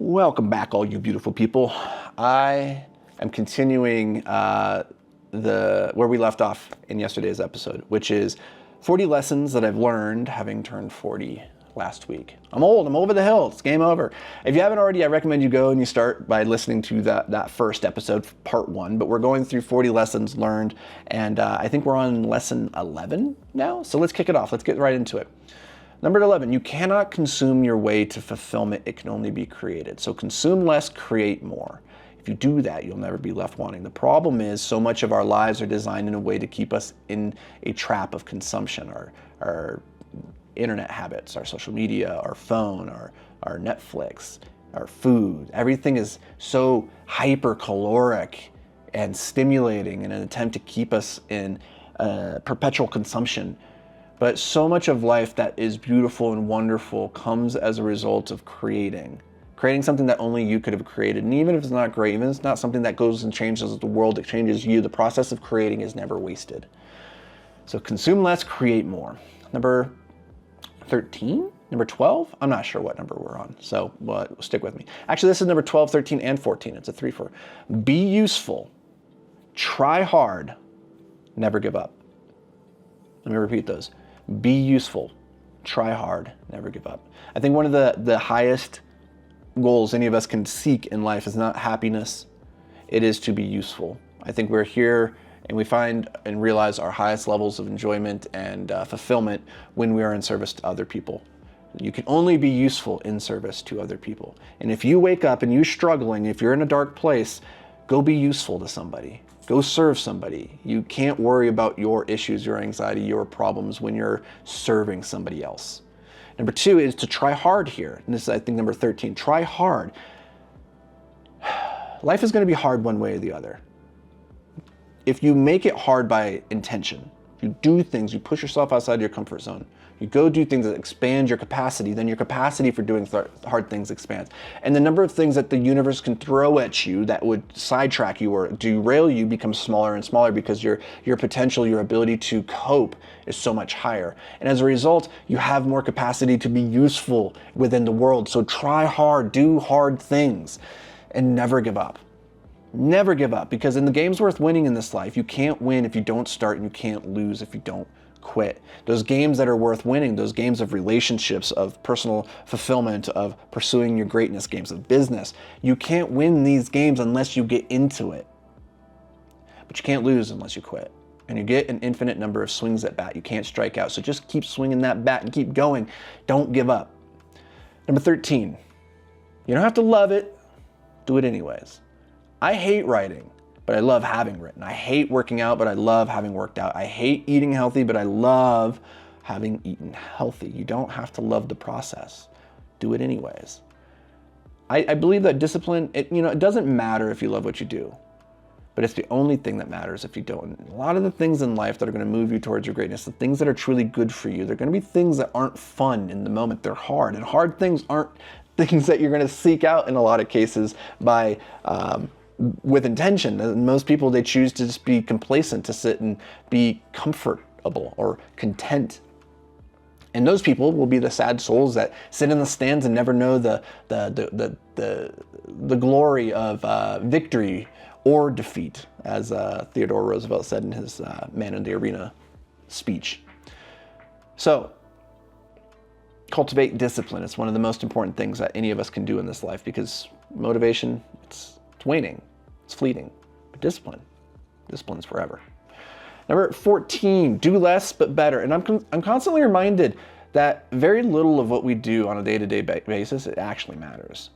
Welcome back, all you beautiful people. I am continuing where we left off in yesterday's episode, which is 40 lessons that I've learned having turned 40 last week. I'm old, I'm over the hill, it's game over. If you haven't already, I recommend you go and you start by listening to that first episode, part 1, but we're going through 40 lessons learned, and I think we're on lesson 11 now, so let's kick it off, let's get right into it. Number 11, you cannot consume your way to fulfillment, it can only be created. So consume less, create more. If you do that, you'll never be left wanting. The problem is so much of our lives are designed in a way to keep us in a trap of consumption. Our internet habits, our social media, our phone, our Netflix, our food, everything is so hyper-caloric and stimulating in an attempt to keep us in perpetual consumption. But so much of life that is beautiful and wonderful comes as a result of creating something that only you could have created. And even if it's not great, even if it's not something that goes and changes the world, it changes you, the process of creating is never wasted. So consume less, create more. Number 13? Number 12? I'm not sure what number we're on, so stick with me. Actually, this is number 12, 13, and 14. It's a 3-4. Be useful, try hard, never give up. Let me repeat those. Be useful, try hard, never give up. I think one of the highest goals any of us can seek in life is not happiness, it is to be useful. I think we're here and we find and realize our highest levels of enjoyment and fulfillment when we are in service to other people. You can only be useful in service to other people. And if you wake up and you're struggling, if you're in a dark place, go be useful to somebody. Go serve somebody. You can't worry about your issues, your anxiety, your problems when you're serving somebody else. Number 2 is to try hard here. And this is, I think, number 13. Try hard. Life is going to be hard one way or the other. If you make it hard by intention, you do things, you push yourself outside your comfort zone, you go do things that expand your capacity, then your capacity for doing hard things expands. And the number of things that the universe can throw at you that would sidetrack you or derail you becomes smaller and smaller because your potential, your ability to cope is so much higher. And as a result, you have more capacity to be useful within the world. So try hard, do hard things, and never give up. Never give up, because in the games worth winning in this life, you can't win if you don't start, and you can't lose if you don't quit. Those games that are worth winning, those games of relationships, of personal fulfillment, of pursuing your greatness, games of business, you can't win these games unless you get into it. But you can't lose unless you quit. And you get an infinite number of swings at bat. You can't strike out. So just keep swinging that bat and keep going. Don't give up. Number 13, you don't have to love it. Do it anyways. I hate writing, but I love having written. I hate working out, but I love having worked out. I hate eating healthy, but I love having eaten healthy. You don't have to love the process. Do it anyways. I believe that discipline, it doesn't matter if you love what you do, but it's the only thing that matters if you don't. And a lot of the things in life that are going to move you towards your greatness, the things that are truly good for you, they're going to be things that aren't fun in the moment. They're hard, and hard things aren't things that you're going to seek out in a lot of cases by with intention. And most people, they choose to just be complacent, to sit and be comfortable or content. And those people will be the sad souls that sit in the stands and never know the glory of victory or defeat, as Theodore Roosevelt said in his Man in the Arena speech. So, cultivate discipline. It's one of the most important things that any of us can do in this life, because motivation, it's waning. It's fleeting, but discipline's forever. Number 14, do less but better. And I'm constantly reminded that very little of what we do on a day-to-day basis, it actually matters.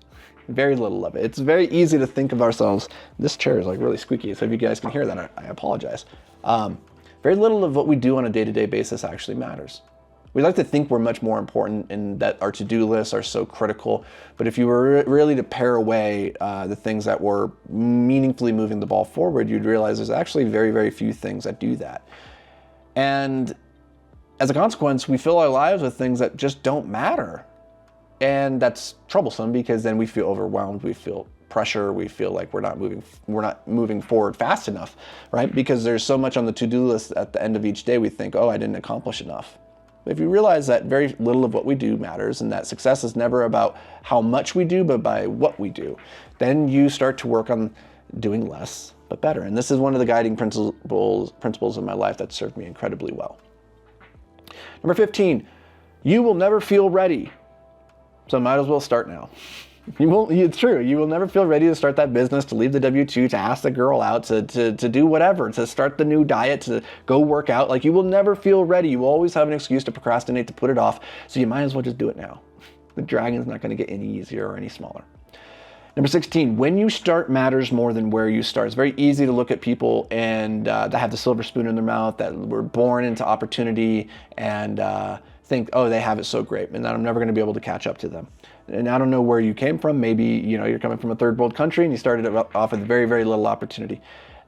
Very little of it. It's very easy to think of ourselves. This chair is like really squeaky, so if you guys can hear that, I apologize. Very little of what we do on a day-to-day basis actually matters. We like to think we're much more important and that our to-do lists are so critical. But if you were really to pare away the things that were meaningfully moving the ball forward, you'd realize there's actually very, very few things that do that. And as a consequence, we fill our lives with things that just don't matter. And that's troublesome, because then we feel overwhelmed, we feel pressure, we feel like we're not moving forward fast enough, right? Because there's so much on the to-do list at the end of each day, we think, oh, I didn't accomplish enough. If you realize that very little of what we do matters and that success is never about how much we do, but by what we do, then you start to work on doing less, but better. And this is one of the guiding principles of my life that served me incredibly well. Number 15, you will never feel ready. So might as well start now. It's true. You will never feel ready to start that business, to leave the W-2, to ask the girl out, to do whatever, to start the new diet, to go work out. Like, you will never feel ready. You will always have an excuse to procrastinate, to put it off. So you might as well just do it now. The dragon's not going to get any easier or any smaller. Number 16, when you start matters more than where you start. It's very easy to look at people and that have the silver spoon in their mouth, that were born into opportunity, and think, oh, they have it so great, and that I'm never going to be able to catch up to them. And I don't know where you came from. Maybe, you're coming from a third world country and you started off with very, very little opportunity.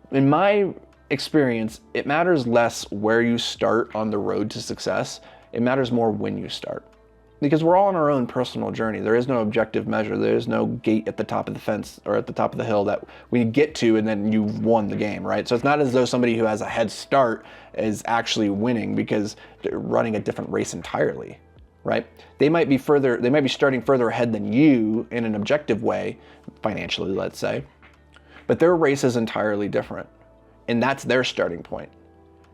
In my experience, it matters less where you start on the road to success. It matters more when you start. Because we're all on our own personal journey. There is no objective measure. There is no gate at the top of the fence or at the top of the hill that we get to and then you've won the game, right? So it's not as though somebody who has a head start is actually winning because they're running a different race entirely, right? They might be starting further ahead than you in an objective way, financially, let's say, but their race is entirely different. And that's their starting point.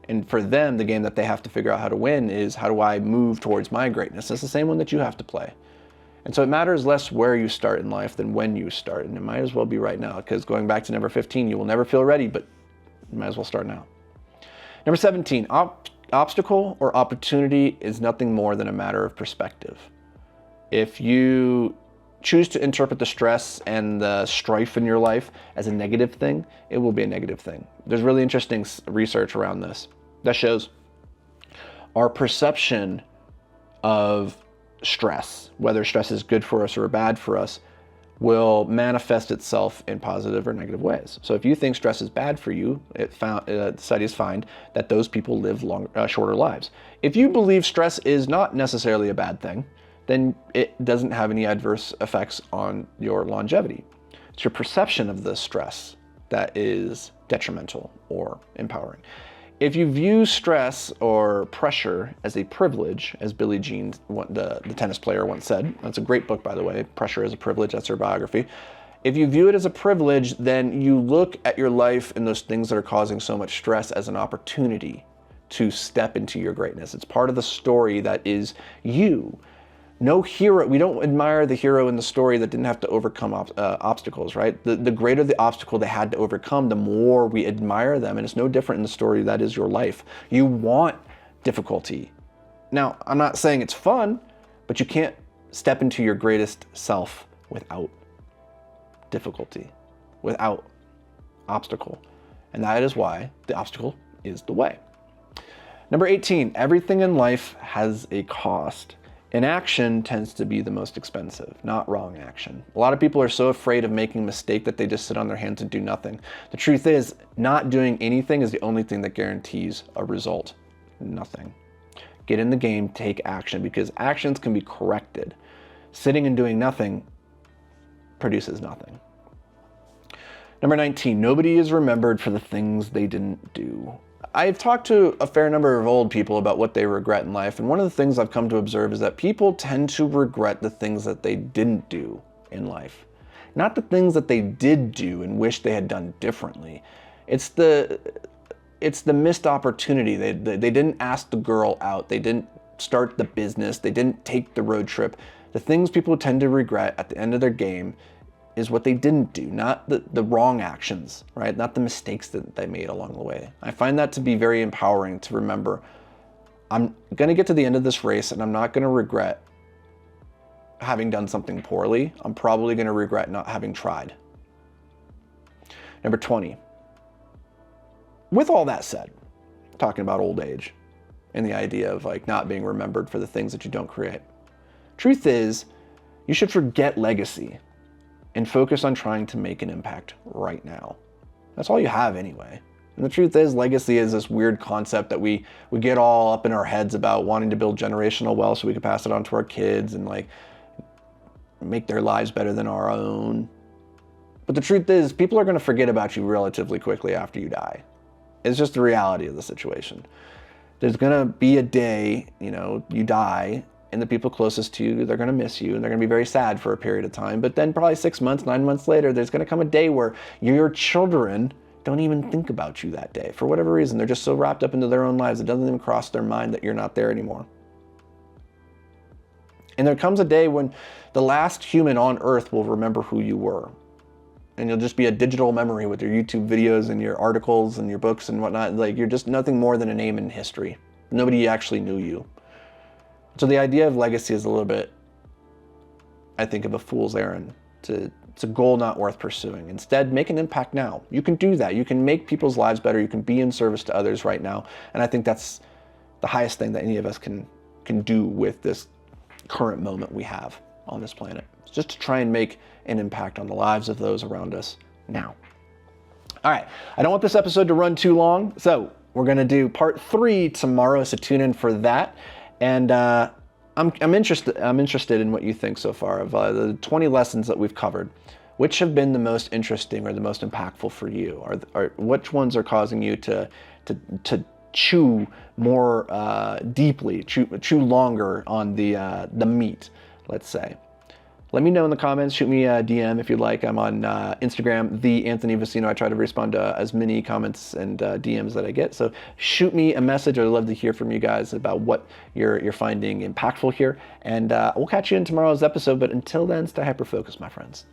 And for them, the game that they have to figure out how to win is, how do I move towards my greatness? It's the same one that you have to play. And so it matters less where you start in life than when you start. And it might as well be right now, because going back to number 15, you will never feel ready, but you might as well start now. Number 17, obstacle or opportunity is nothing more than a matter of perspective. If you choose to interpret the stress and the strife in your life as a negative thing, it will be a negative thing. There's really interesting research around this that shows our perception of stress, whether stress is good for us or bad for us, will manifest itself in positive or negative ways. So if you think stress is bad for you, studies find that those people live shorter lives. If you believe stress is not necessarily a bad thing, then it doesn't have any adverse effects on your longevity. It's your perception of the stress that is detrimental or empowering. If you view stress or pressure as a privilege, as Billie Jean, the tennis player, once said, that's a great book, by the way, Pressure is a Privilege, that's her biography. If you view it as a privilege, then you look at your life and those things that are causing so much stress as an opportunity to step into your greatness. It's part of the story that is you. No hero, we don't admire the hero in the story that didn't have to overcome obstacles, right? The greater the obstacle they had to overcome, the more we admire them. And it's no different in the story that is your life. You want difficulty. Now, I'm not saying it's fun, but you can't step into your greatest self without difficulty, without obstacle. And that is why the obstacle is the way. Number 18, everything in life has a cost. Inaction tends to be the most expensive, not wrong action. A lot of people are so afraid of making a mistake that they just sit on their hands and do nothing. The truth is, not doing anything is the only thing that guarantees a result. Nothing. Get in the game, take action, because actions can be corrected. Sitting and doing nothing produces nothing. Number 19, nobody is remembered for the things they didn't do. I've talked to a fair number of old people about what they regret in life, and one of the things I've come to observe is that people tend to regret the things that they didn't do in life. Not the things that they did do and wish they had done differently. It's the missed opportunity. They didn't ask the girl out. They didn't start the business. They didn't take the road trip. The things people tend to regret at the end of their game is what they didn't do, not the wrong actions, right? Not the mistakes that they made along the way. I find that to be very empowering to remember. I'm gonna get to the end of this race and I'm not gonna regret having done something poorly. I'm probably gonna regret not having tried. Number 20. With all that said, talking about old age and the idea of like not being remembered for the things that you don't create. Truth is, you should forget legacy and focus on trying to make an impact right now. That's all you have anyway. And the truth is, legacy is this weird concept that we get all up in our heads about wanting to build generational wealth so we can pass it on to our kids and like make their lives better than our own. But the truth is, people are gonna forget about you relatively quickly after you die. It's just the reality of the situation. There's going to be a day, you die, and the people closest to you, they're going to miss you, and they're going to be very sad for a period of time. But then probably 6 months, 9 months later, there's going to come a day where your children don't even think about you that day. For whatever reason, they're just so wrapped up into their own lives, it doesn't even cross their mind that you're not there anymore. And there comes a day when the last human on earth will remember who you were. And you'll just be a digital memory with your YouTube videos and your articles and your books and whatnot. Like, you're just nothing more than a name in history. Nobody actually knew you. So the idea of legacy is a little bit, I think, of a fool's errand. It's a goal not worth pursuing. Instead, make an impact now. You can do that. You can make people's lives better. You can be in service to others right now. And I think that's the highest thing that any of us can do with this current moment we have on this planet. It's just to try and make an impact on the lives of those around us now. All right, I don't want this episode to run too long, so we're gonna do part 3 tomorrow, so tune in for that. And I'm interested in what you think so far of the 20 lessons that we've covered. Which have been the most interesting or the most impactful for you? Or which ones are causing you to chew more deeply, chew longer on the meat, let's say? Let me know in the comments. Shoot me a DM if you'd like. I'm on Instagram, the Anthony Vicino. I try to respond to as many comments and DMs that I get. So shoot me a message. I'd love to hear from you guys about what you're finding impactful here. And we'll catch you in tomorrow's episode. But until then, stay hyper-focused, my friends.